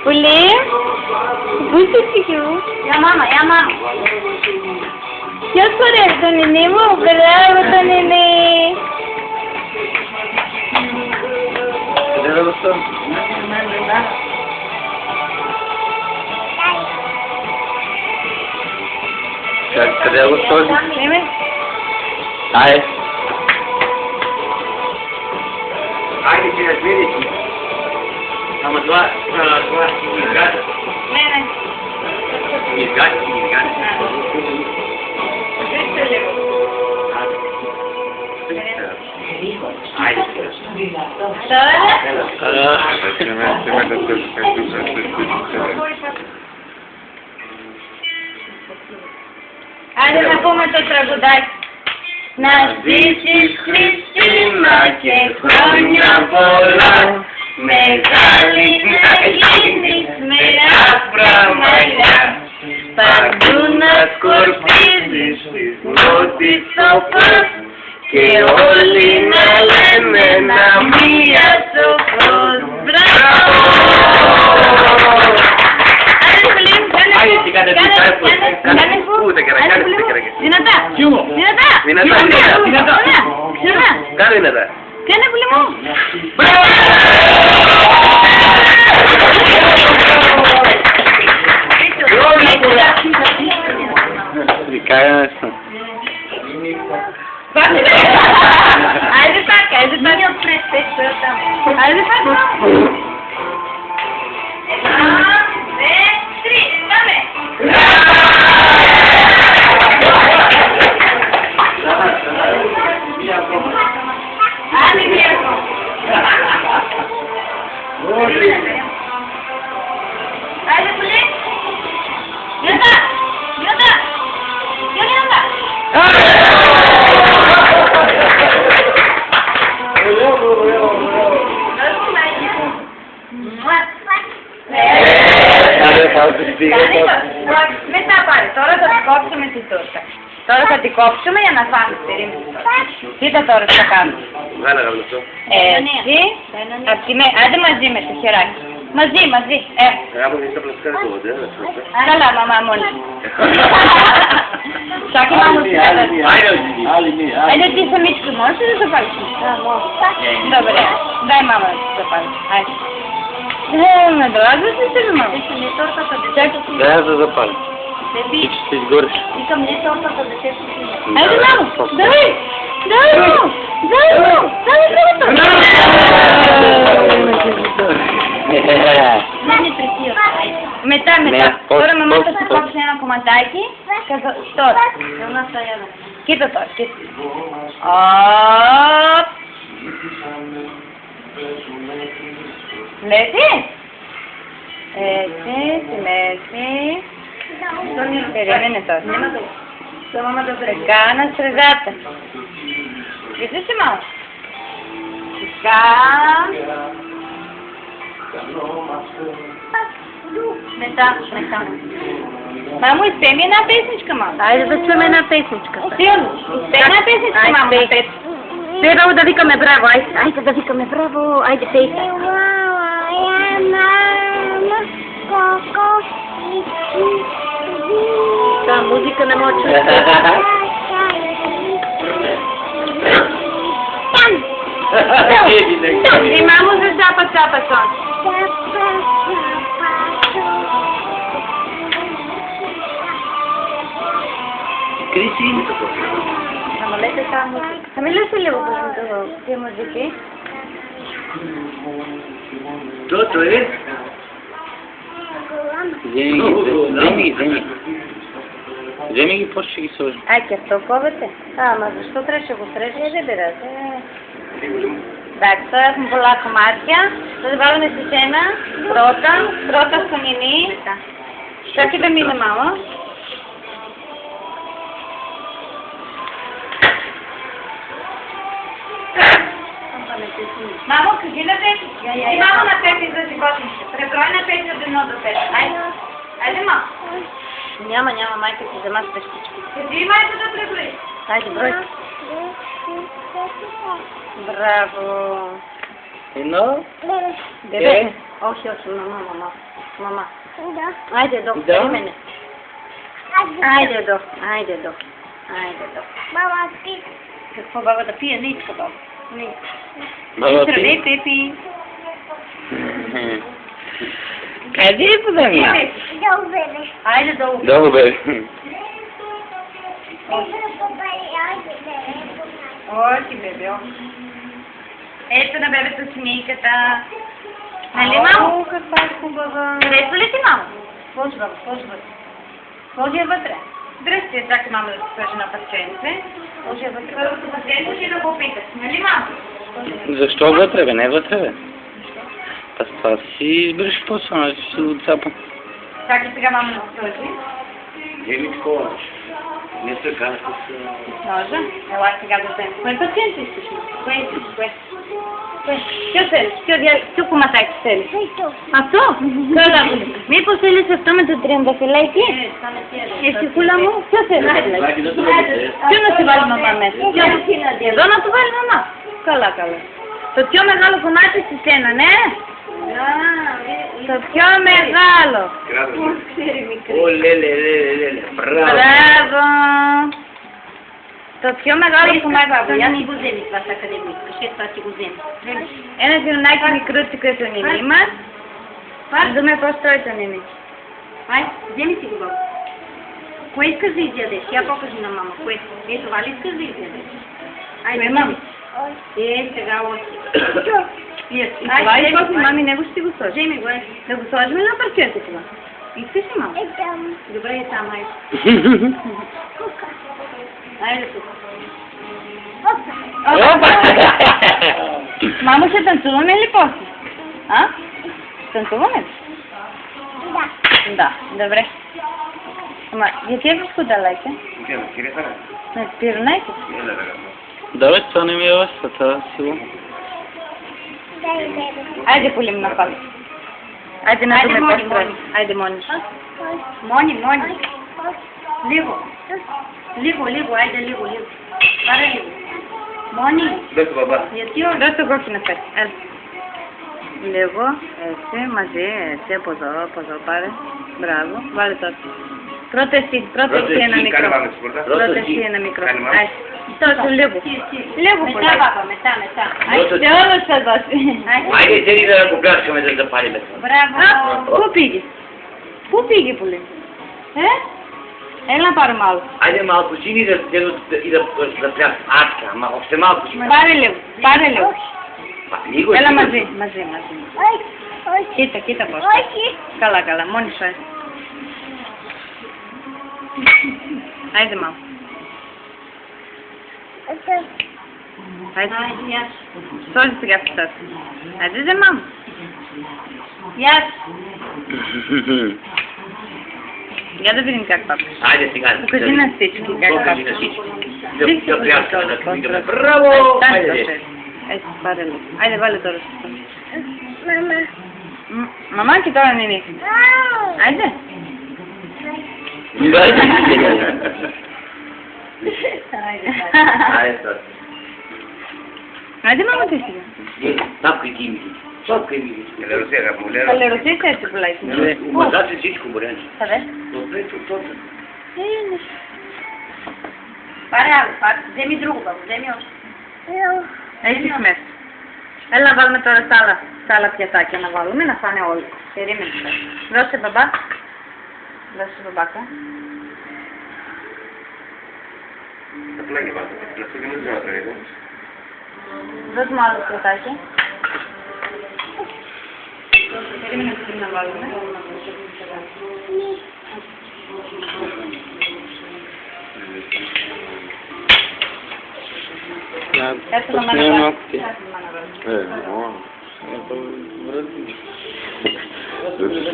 Boleh? Bukan siapa? Ya mama, ya mama. Ya sudah tu nenek mu berapa tu nenek? Sudah betul. Sudah betul. Nenek? Hai. Hai, tidak sendiri. Sama tua, ingat, Nenek. ingat. Hai. Haide να πούμε το τραγουδάκι. Να ζήσεις Χριστίνα και χρόνια πολλά, μεγάλη να γίνεις με άσπρα μαλλιά, παντού να σκορπίζεις ό,τι στο πας και όλοι να λένε να μία σοφρός. Μπράβο! Δυνατά! Κάνε δυνατά. Κάνε πουλί μου! Κάνε. Άιντε τάκα, άιντε τάκα. Άιντε τάκα. 1, 2, 3, πάμε! Άντε μία ακόμα. Άντε πουλί. Δυνατά, δυνατά. Πιο δυνατά. Μετά πάρε, τώρα θα την κόψουμε τη τόρτα. Τώρα θα την κόψουμε για να φάμε. Κοίτα τώρα τι θα κάνουμε. Βγάλε γαμπλό. Έτσι. Άντε μαζί με το χεράκι. Μαζί. Γάμπο είναι στα πλαστικά του βοντέ. Καλά μαμά μόνη. Σάκι μάμου σου έδωσε. Άντε τι θα μίξου μόνος ή δεν θα πάρεις. Добре. Дай мама да пали. Айде. Не дразни се себе, мама. Да, за запали. Ти ще изгориш. Викам не тортата да се пусне. Айде, мамо. Давай. Не пресира. Μετά. Τώρα μαμά θα κόψει ένα κομματάκι. Τώρα. Κοίτα τώρα. Μέση. Έτσι, στη μέση. Περίμενε τώρα. Κάνα στρεγάτα. Γιατί είσαι μάμα. Μετά. Маму, изпей ми една песничка, мама. Айде да чуем една песничка. Силно. Изпей една песничка, мама. Трябва да викаме браво. Айде да викаме браво. Айде пейте. Та музика не може да И маму за чапа сон. Кристина. Намалете тази музика. Намалете ли тези музики? Тото е? Вземи ги, после ще ги сложим. Ке толковате? Ама защо трябваше го срещаш, бе? Так, сега съм пола комаркия. Да добавяме сечена, трота сунини. Чакай да мине мама. Мамо, кажи на Пепи. И мамо на Пепи да си готвиш. Преброй на Пепи от 1 до 5. Айде. Айде, мамо. Няма, майка ти взема спещички. Кажи майка да преброи. Хайде, брой. Браво. Едно? Бебе. Още, мама. Айде, до, Да. при мене. Айде, до. Мама, спи. Какво баба да пие? Не иска баба. Не иска. Баба Здравей, ти? Пепи. Къде е подъгна? Айде, долу. Долу бе. Ой, ти бебе. Ето на бебето семейката. Нали, мамо? Каква е хубава. Харесва ли ти, мамо? Сложи, баба, сложи вътре. Сложи я вътре. Здрасти, чакай мамо да се сложи на парченце. Сложи я вътре. Първото парченце ще да го питаш. Нали, мамо? Защо вътре бе? Не вътре бе. Аз това си избереш по-само, ще си отцапам. Чакай сега мамо да се сложи. Емичко, не се кажа с... Ножа. Ела сега да вземем. Кой пациент искаш? Кое искаш? Кое? Що поматай се ли? А то? Кой да бъде? Ми посели се в тъмето трябва да се лейки? Ще хулямо? Що се? Що не се вали мама месец? Зона това ли мама? Кала. То тя мегало помайте си сена, не? То тя мегало. О, леле, браво! Браво! То тя мегало помай бабо. Я си го вземи, това са академик. Кажи, това си го вземи. Една си най-ми кръци, които ни имат. Да ме по-стройте не ми. Ай, вземи си го, баба. Кое искаш да изядеш? Я покажи на мама. Кое? Това ли искаш да изядеш? Айде, мами. Сега още. И това и после мами него ще го сложи. Вземи го, Да го сложим на парчето това. Искаш ли, мама? Добре, е там, айде. Айде тук. Опа! Мамо, ще танцуваме ли после? А? Танцуваме ли? Да, добре. Ама, дете е възко далеке? Не спирнайте. Да бе, това не ми е лъща, това сила. Айде полим на пак. Айде на Айде, думе Мони, по-строй. Мони. Айде, Мони. Мони. Ливо, айде, ливо. Пара ливо. Мони, Дето, баба. я ти от... Доста гоки на пет. Айде. Лево, мазе, позо, паре. Браво. Вали tot. Протести е на микро. Протести е на микро. Айде. Точно, лево. Лево, Мета, баба, мета. Айде, дело ще доси. Айде, седи да го пляскаме, да запалиме. Браво. Купи ги, полим. Ела пару малко. Айде малко сини и да пляскаме. Адка, ама още малко си. Паре лево. Него Ела мази. Кита, поšto. Кала, Мони шо е. Ajde malo. Ajde. Složi se ga sad. Ajde mamo. Јас. Я да видим как папа. Айде сега. Покажи на всички как папа. Покажи на всички. Да пляскаме, да викаме. Браво! Айде. Ajde, vale to. Mama ti to ne. Ajde. Ajde mama ti сега. Тапкай ги. Тапкай ги. Калеросите се полайки. Умаза се всичко, Борянче. Къде? Добре, точно. Паре, вземи друго, баба, вземи още. Ей си смеш. Ела валме това сала пятаки на валуме, на фане олко. Сериме се. Доше баба. Доше бабака. Дос малко пятаки. Сериме на валуме. Ето на мене малко ти.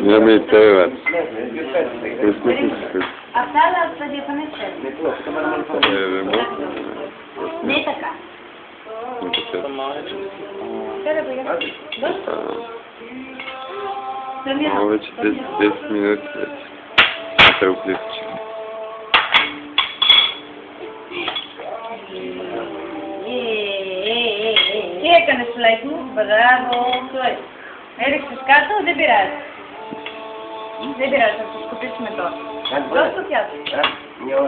Няма и това. А сала съди па не се. Не е така. Къде бе? Ама вече 10 минути вече. Не се оплисваш. Чека не слайсно, браво, той. Ерик се скатал, да бираш. Да бираш, ако скупишме то. Просто тя.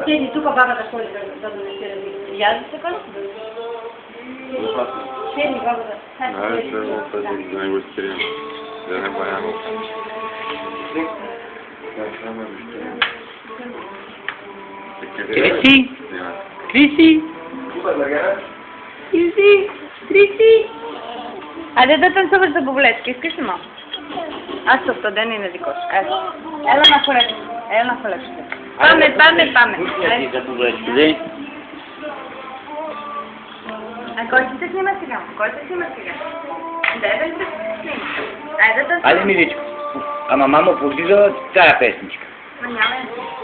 Седи, тук бабата ходи да донесе да види. Я да се коли? Седи, бабата. Айде, ще го пазим, да не го скрием. Да не баяме. Криси? Криси? Криси! Криси! Айде да танцуваш за бублетки, искаш ли малко? Аз съм в ден и не викаш. Ела на колечко. Ела на колечко. Памет, памет, памет. Пусна ти за погледче. А кой ще се снима сега? Кой ще се снима сега? Дай да се снима. Айде да танцуваш. Айде, миличко. Ама мамо, пусти за тая песничка. Няма.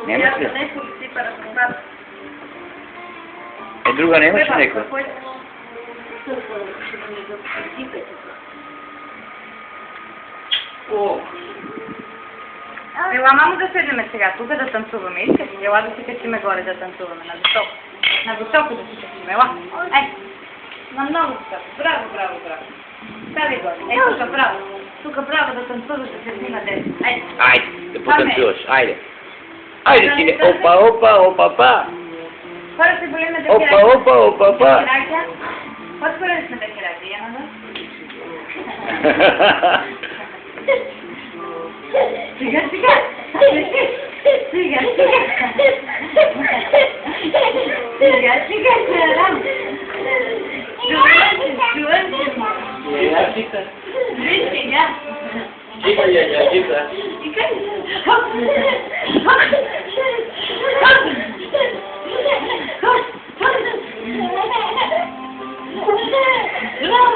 Нема ли? Нещо да си паразмат. Е, друга нямаш ли някаква? Ела, мамо, да седнем сега тук да танцуваме. Искаш? Ела да си качиме горе да танцуваме на високо. На високо да си качиме. Ела. Ай. На много високо. Браво, браво, браво. Стави горе. Ей, тук право. Тук право да танцуваш да се снима дете. Айде. Айде, да потанцуваш. Айде. Айде, сине. Опа, опа, опа, па. Хора се болиме да Опа, опа, опа, па. Отворили сме да херати, я надо? Сега, сега! Сега, сега! Сега, сега, Сарам! Чувам се! Я чита. Виж сега! Чита, я чита. Чикай! Хоп! Хоп! Хоп! Хоп! Браво!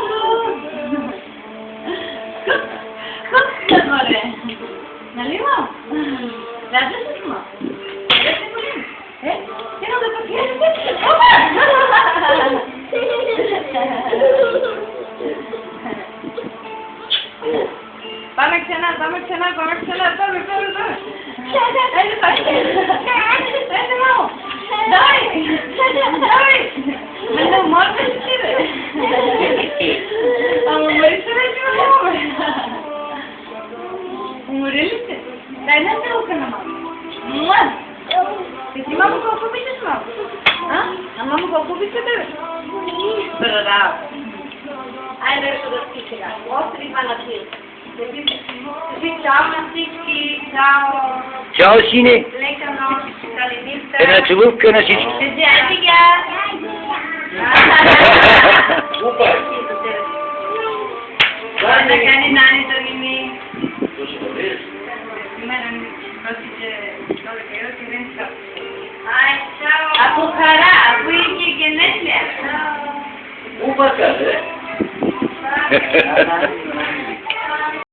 Хоп, нагоре! Нали ма? Радваш ли ма? Да се болим? Стигам да пакираме! Опа! Памек сена, памек сена, памек сена, памек, памек, памек! Айде, памек! Айде, мамо! Давай! Давай! Мене уморваш ли, бе? Ама умори се вече, мамо, бе! Умори ли се? Дай една целка на мамо. Муа! Ти си, мамо, колко обичаш, мамо? А мамо, колко обичате, бе? Браво! Айде, да си сега. Остри два на тия. Кажи чао на всички, чао! Чао, сине. Лека нощ, каленица. Една целувка на всички. Кажи, айде сега! Супер! Да кани нани да ми. Слушай, да видиш? Мене просите доле къде си венска. Ай, чао! Ако хара, ако и генетля. Упака, бе! Чао!